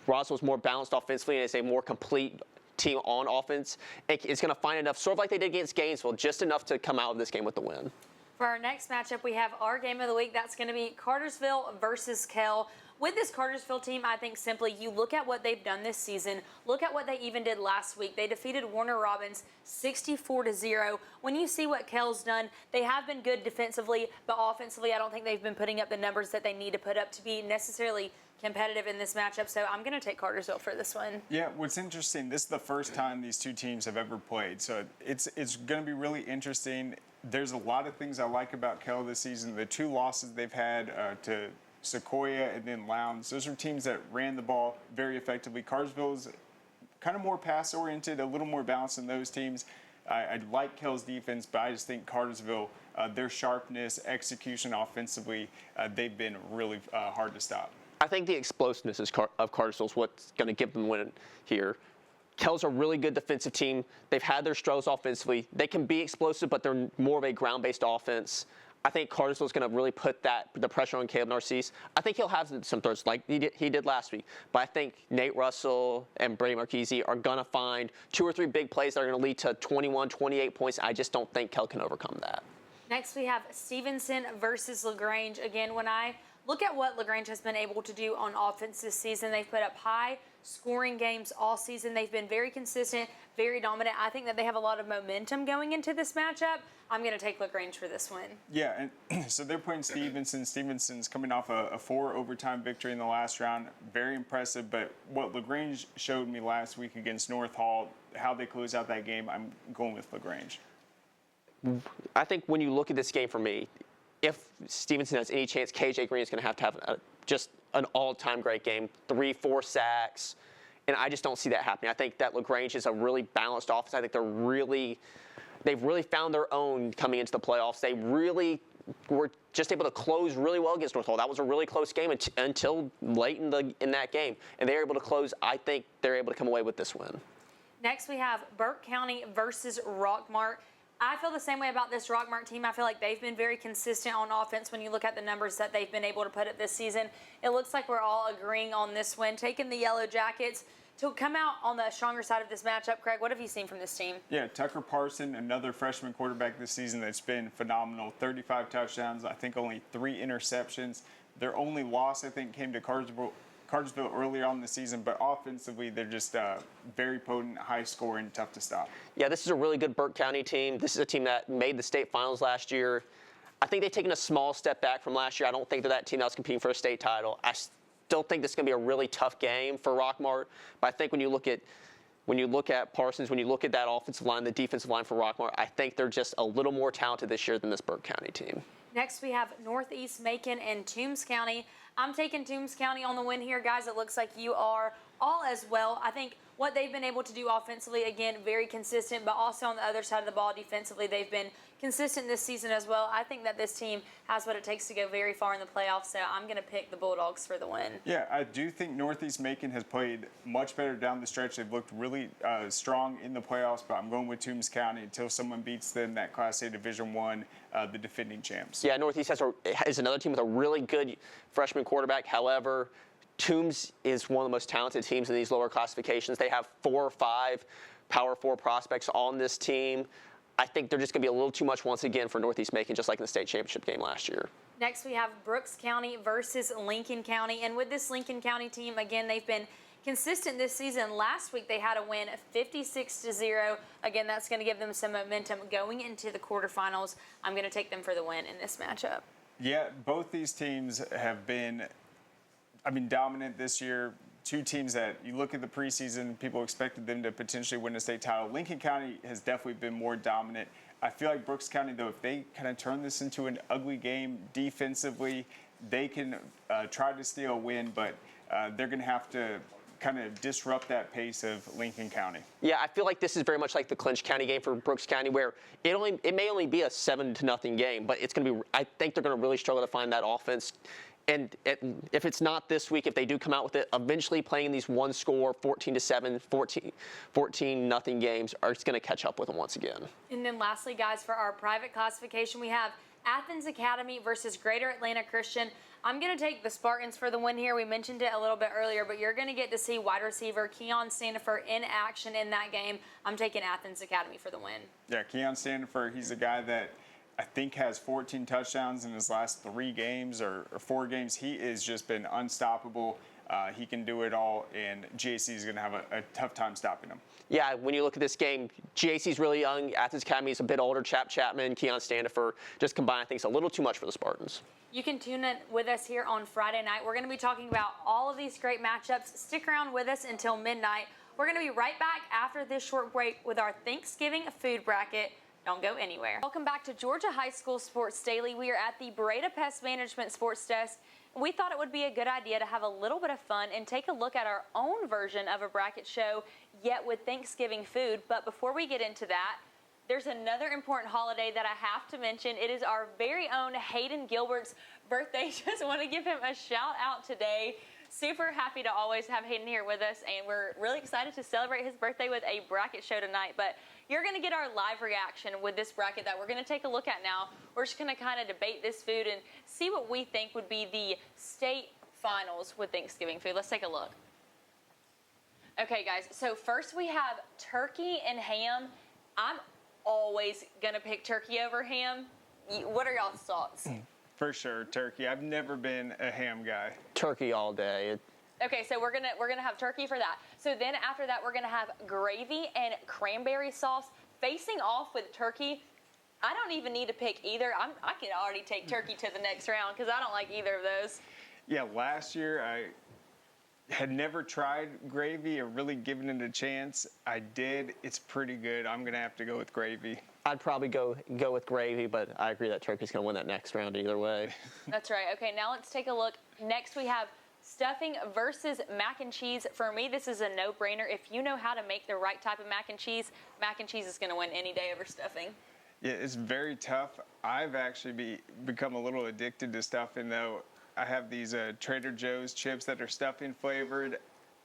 Roswell's more balanced offensively and is a more complete team on offense. It's going to find enough, sort of like they did against Gainesville, just enough to come out of this game with the win. For our next matchup, we have our game of the week. That's going to be Cartersville versus Kell. With this Cartersville team, I think simply you look at what they've done this season. Look at what they even did last week. They defeated Warner Robins 64-0. When you see what Kell's done, they have been good defensively, but offensively, I don't think they've been putting up the numbers that they need to put up to be necessarily competitive in this matchup, so I'm going to take Cartersville for this one. Yeah, what's interesting, this is the first time these two teams have ever played, so it's going to be really interesting. There's a lot of things I like about Kell this season. The 2 losses they've had to Sequoia and then Lowndes, those are teams that ran the ball very effectively. Cartersville's kind of more pass-oriented, a little more balanced than those teams. I like Kell's defense, but I just think Cartersville, their sharpness, execution offensively, they've been really hard to stop. I think the explosiveness of Cartersville is what's going to give them a win here. Kell's a really good defensive team. They've had their struggles offensively. They can be explosive, but they're more of a ground-based offense. I think Cartersville's going to really put the pressure on Caleb Narcisse. I think he'll have some throws like he did last week. But I think Nate Russell and Brady Marchese are going to find 2 or 3 big plays that are going to lead to 21, 28 points. I just don't think Kell can overcome that. Next, we have Stevenson versus LaGrange. Again, when I look at what LaGrange has been able to do on offense this season, they've put up high scoring games all season. They've been very consistent, very dominant. I think that they have a lot of momentum going into this matchup. I'm going to take LaGrange for this one. Yeah, and so they're playing Stevenson. Stevenson's coming off a 4 overtime victory in the last round. Very impressive, but what LaGrange showed me last week against North Hall, how they close out that game, I'm going with LaGrange. I think when you look at this game for me, if Stevenson has any chance, KJ Green is going to have just an all-time great game, 3-4 sacks, and I just don't see that happening. I think that LaGrange is a really balanced offense. I think they've really found their own coming into the playoffs. They really were just able to close really well against North Hall. That was a really close game until late in that game, and they were able to close. I think they're able to come away with this win. Next, we have Burke County versus Rockmart. I feel the same way about this Rockmart team. I feel like they've been very consistent on offense when you look at the numbers that they've been able to put up this season. It looks like we're all agreeing on this win, taking the Yellow Jackets to come out on the stronger side of this matchup. Craig, what have you seen from this team? Yeah, Tucker Parson, another freshman quarterback this season that's been phenomenal. 35 touchdowns, I think only 3 interceptions. Their only loss, I think, came to Cartersville earlier on in the season, but offensively, they're just very potent, high scoring, tough to stop. Yeah, this is a really good Burke County team. This is a team that made the state finals last year. I think they've taken a small step back from last year. I don't think they're that team that was competing for a state title. I still think this is going to be a really tough game for Rockmart, but I think when you look at Parsons, when you look at that offensive line, the defensive line for Rockmart, I think they're just a little more talented this year than this Burke County team. Next, we have Northeast Macon and Toombs County. I'm taking Toombs County on the win here, guys. It looks like you are all as well. I think what they've been able to do offensively, again, very consistent, but also on the other side of the ball defensively, they've been consistent this season as well. I think that this team has what it takes to go very far in the playoffs, so I'm going to pick the Bulldogs for the win. Yeah, I do think Northeast Macon has played much better down the stretch. They've looked really strong in the playoffs, but I'm going with Toombs County until someone beats them, that Class A Division I, the defending champs. Yeah, Northeast is another team with a really good freshman quarterback. However, Toombs is one of the most talented teams in these lower classifications. They have 4 or 5 Power 4 prospects on this team. I think they're just going to be a little too much once again for Northeast Macon, just like in the state championship game last year. Next, we have Brooks County versus Lincoln County. And with this Lincoln County team, again, they've been consistent this season. Last week, they had a win 56-0. Again, that's going to give them some momentum going into the quarterfinals. I'm going to take them for the win in this matchup. Yeah, both these teams have been, dominant this year. 2 teams that you look at the preseason, people expected them to potentially win a state title. Lincoln County has definitely been more dominant. I feel like Brooks County, though, if they kind of turn this into an ugly game defensively, they can try to steal a win, but they're going to have to kind of disrupt that pace of Lincoln County. Yeah, I feel like this is very much like the Clinch County game for Brooks County, where it may only be a 7-0 game, but it's going to be. I think they're going to really struggle to find that offense. And if it's not this week, if they do come out with it, eventually playing these one-score 14-7, 14-0 games are just going to catch up with them once again. And then lastly, guys, for our private classification, we have Athens Academy versus Greater Atlanta Christian. I'm going to take the Spartans for the win here. We mentioned it a little bit earlier, but you're going to get to see wide receiver Keon Standifer in action in that game. I'm taking Athens Academy for the win. Yeah, Keon Standifer, he's a guy that I think has 14 touchdowns in his last 3 games or 4 games. He has just been unstoppable. He can do it all, and JC is going to have a tough time stopping him. Yeah, when you look at this game, GAC's really young. Athens Academy is a bit older. Chapman, Keon Standifer, just combined, I think it's a little too much for the Spartans. You can tune in with us here on Friday night. We're going to be talking about all of these great matchups. Stick around with us until midnight. We're going to be right back after this short break with our Thanksgiving food bracket. Don't go anywhere. Welcome back to Georgia High School Sports Daily. We are at the Breda Pest Management Sports Desk. We thought it would be a good idea to have a little bit of fun and take a look at our own version of a bracket show, yet with Thanksgiving food. But before we get into that, there's another important holiday that I have to mention. It is our very own Hayden Gilbert's birthday. Just want to give him a shout out today. Super happy to always have Hayden here with us, and we're really excited to celebrate his birthday with a bracket show tonight. But you're going to get our live reaction with this bracket that we're going to take a look at now. We're just going to kind of debate this food and see what we think would be the state finals with Thanksgiving food. Let's take a look. Okay, guys, so first we have turkey and ham. I'm always going to pick turkey over ham. What are y'all's thoughts? For sure, turkey. I've never been a ham guy. Turkey all day. Okay, so we're gonna have turkey for that. So then after that, we're gonna have gravy and cranberry sauce facing off with turkey. I don't even need to pick either. I can already take turkey to the next round because I don't like either of those. Yeah, last year I had never tried gravy or really given it a chance. I did. It's pretty good. I'm gonna have to go with gravy. I'd probably go with gravy, but I agree that turkey's going to win that next round either way. That's right. Okay, now let's take a look. Next we have stuffing versus mac and cheese. For me, this is a no-brainer. If you know how to make the right type of mac and cheese is going to win any day over stuffing. Yeah, it's very tough. I've actually become a little addicted to stuffing, though. I have these Trader Joe's chips that are stuffing flavored.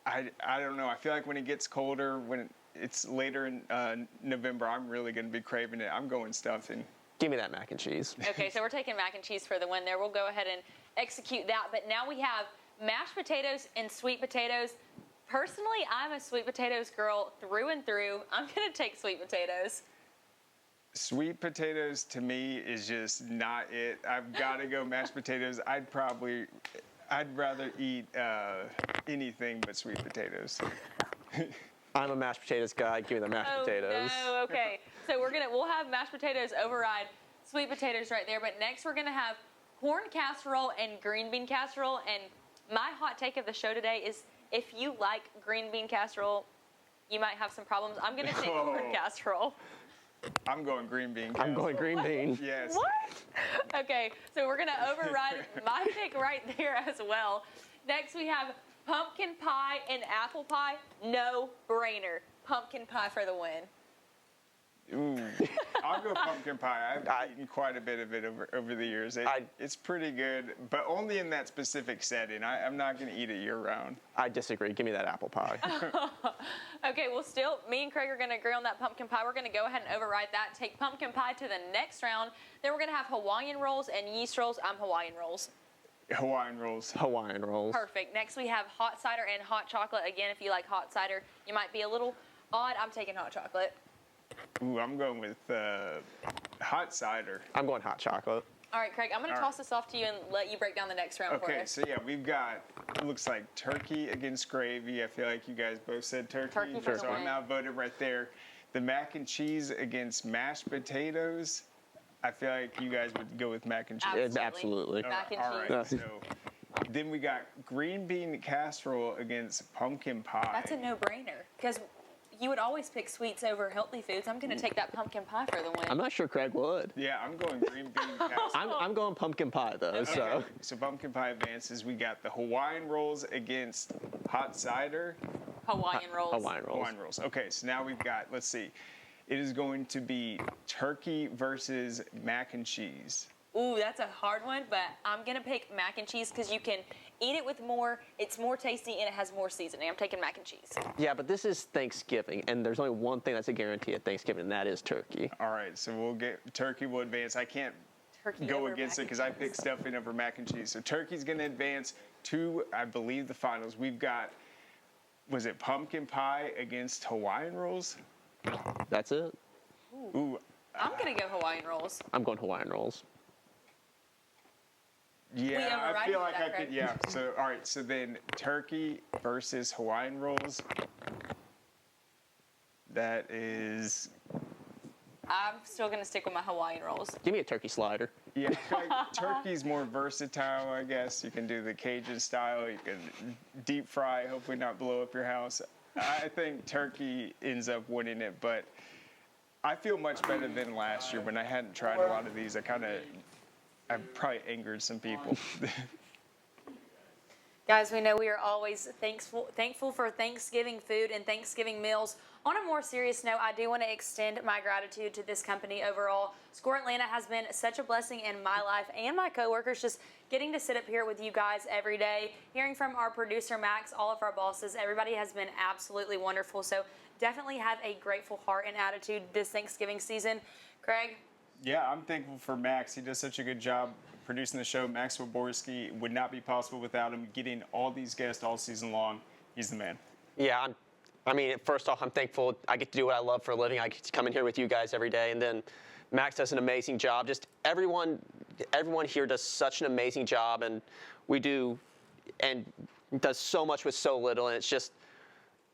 I don't know. I feel like when it gets colder, when it's later in November, I'm really going to be craving it. I'm going stuffing. Give me that mac and cheese. Okay, so we're taking mac and cheese for the win there. We'll go ahead and execute that. But now we have mashed potatoes and sweet potatoes. Personally, I'm a sweet potatoes girl through and through. I'm going to take sweet potatoes. Sweet potatoes to me is just not it. I've got to go mashed potatoes. I'd rather eat anything but sweet potatoes. I'm a mashed potatoes guy. Give me the mashed potatoes. No, okay. So we'll have mashed potatoes override sweet potatoes right there. But next we're gonna have corn casserole and green bean casserole. And my hot take of the show today is if you like green bean casserole, you might have some problems. I'm gonna take corn casserole. I'm going green bean casserole. I'm going green bean. Yes. What? Okay, so we're gonna override my pick right there as well. Next we have pumpkin pie and apple pie. No brainer. Pumpkin pie for the win. Ooh, I'll go pumpkin pie. I've eaten quite a bit of it over the years. It's pretty good, but only in that specific setting. I'm not going to eat it year-round. I disagree. Give me that apple pie. Okay, well, still, me and Craig are going to agree on that pumpkin pie. We're going to go ahead and override that, take pumpkin pie to the next round. Then we're going to have Hawaiian rolls and yeast rolls. I'm Hawaiian rolls. Hawaiian rolls. Hawaiian rolls. Perfect. Next, we have hot cider and hot chocolate. Again, if you like hot cider, you might be a little odd. I'm taking hot chocolate. Ooh, I'm going with hot cider. I'm going hot chocolate. All right, Craig, I'm going to toss this off to you and let you break down the next round for us. Okay, so yeah, we've got, it looks like turkey against gravy. I feel like you guys both said turkey. Turkey for the so win. I'm outvoted right there. The mac and cheese against mashed potatoes. I feel like you guys would go with mac and cheese. Absolutely. Mac and All cheese. right, so then we got green bean casserole against pumpkin pie. That's a no-brainer because you would always pick sweets over healthy foods. I'm going to take that pumpkin pie for the win. I'm not sure Craig would. Yeah, I'm going green bean casserole. I'm going pumpkin pie, though. Okay. So pumpkin pie advances. We got the Hawaiian rolls against hot cider. Hawaiian rolls. Hawaiian rolls. Okay, so now we've got, let's see. It is going to be turkey versus mac and cheese. Ooh, that's a hard one, but I'm going to pick mac and cheese because you can eat it with more, it's more tasty, and it has more seasoning. I'm taking mac and cheese. Yeah, but this is Thanksgiving, and there's only one thing that's a guarantee at Thanksgiving, and that is turkey. All right, so we'll get turkey will advance. I can't go against it because I picked stuffing over mac and cheese. So turkey's going to advance to, I believe, the finals. We've got, was it pumpkin pie against Hawaiian rolls? That's it. Ooh. I'm going to go Hawaiian rolls. I'm going Hawaiian rolls. Yeah, I override feel like that, I could. Craig. Yeah. So all right. So then turkey versus Hawaiian rolls. That is. I'm still gonna stick with my Hawaiian rolls. Give me a turkey slider. Yeah, like, turkey's more versatile, I guess. You can do the Cajun style. You can deep fry, hopefully not blow up your house. I think turkey ends up winning it, but I feel much better than last year when I hadn't tried a lot of these. I probably angered some people. Guys, we know we are always thankful for Thanksgiving food and Thanksgiving meals. On a more serious note, I do want to extend my gratitude to this company overall. Score Atlanta has been such a blessing in my life and my coworkers, just getting to sit up here with you guys every day, hearing from our producer, Max, all of our bosses. Everybody has been absolutely wonderful. So definitely have a grateful heart and attitude this Thanksgiving season. Craig? Yeah, I'm thankful for Max. He does such a good job producing the show. Max Wyborski would not be possible without him. Getting all these guests all season long, he's the man. Yeah, I mean, first off, I'm thankful I get to do what I love for a living. I get to come in here with you guys every day, and then Max does an amazing job. Just everyone here does such an amazing job, and does so much with so little, and it's just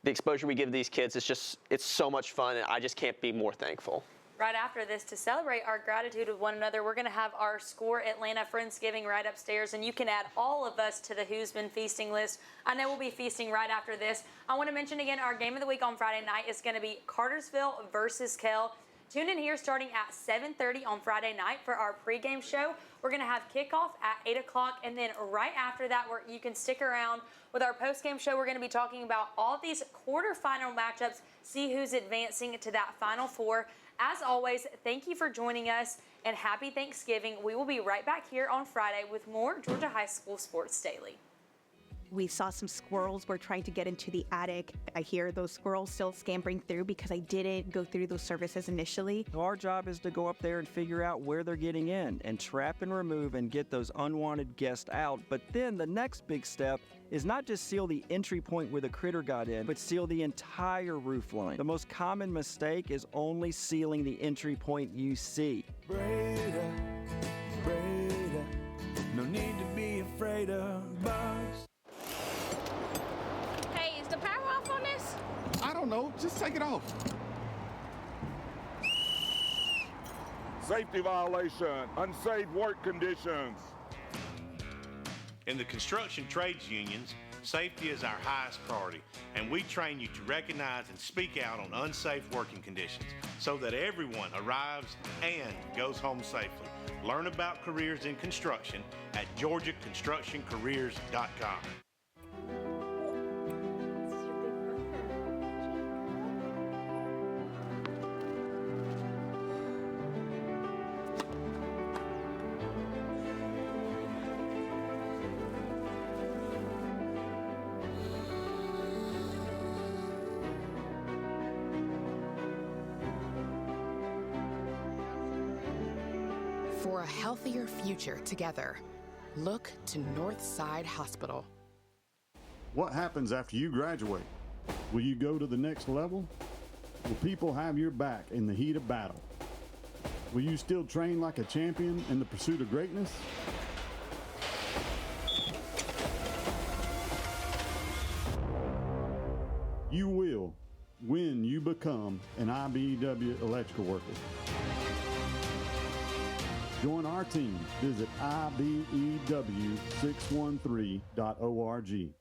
the exposure we give these kids. It's so much fun, and I just can't be more thankful. Right after this, to celebrate our gratitude with one another, we're going to have our Score Atlanta Friendsgiving right upstairs, and you can add all of us to the Who's Been Feasting list. I know we'll be feasting right after this. I want to mention again, our game of the week on Friday night is going to be Cartersville versus Kell. Tune in here starting at 7:30 on Friday night for our pregame show. We're going to have kickoff at 8 o'clock, and then right after that, you can stick around with our postgame show. We're going to be talking about all these quarterfinal matchups, see who's advancing to that Final Four. As always, thank you for joining us, and happy Thanksgiving. We will be right back here on Friday with more Georgia High School Sports Daily. We saw some squirrels were trying to get into the attic. I hear those squirrels still scampering through because I didn't go through those services initially. Our job is to go up there and figure out where they're getting in and trap and remove and get those unwanted guests out. But then the next big step is not just seal the entry point where the critter got in, but seal the entire roof line. The most common mistake is only sealing the entry point you see. Breda, no need to be afraid of bugs. Hey, is the power off on this? I don't know. Just take it off. Safety violation, unsafe work conditions. In the construction trades unions, safety is our highest priority, and we train you to recognize and speak out on unsafe working conditions so that everyone arrives and goes home safely. Learn about careers in construction at georgiaconstructioncareers.com. For a healthier future together, look to Northside Hospital. What happens after you graduate? Will you go to the next level? Will people have your back in the heat of battle? Will you still train like a champion in the pursuit of greatness? You will when you become an IBEW electrical worker. Join our team. Visit IBEW613.org.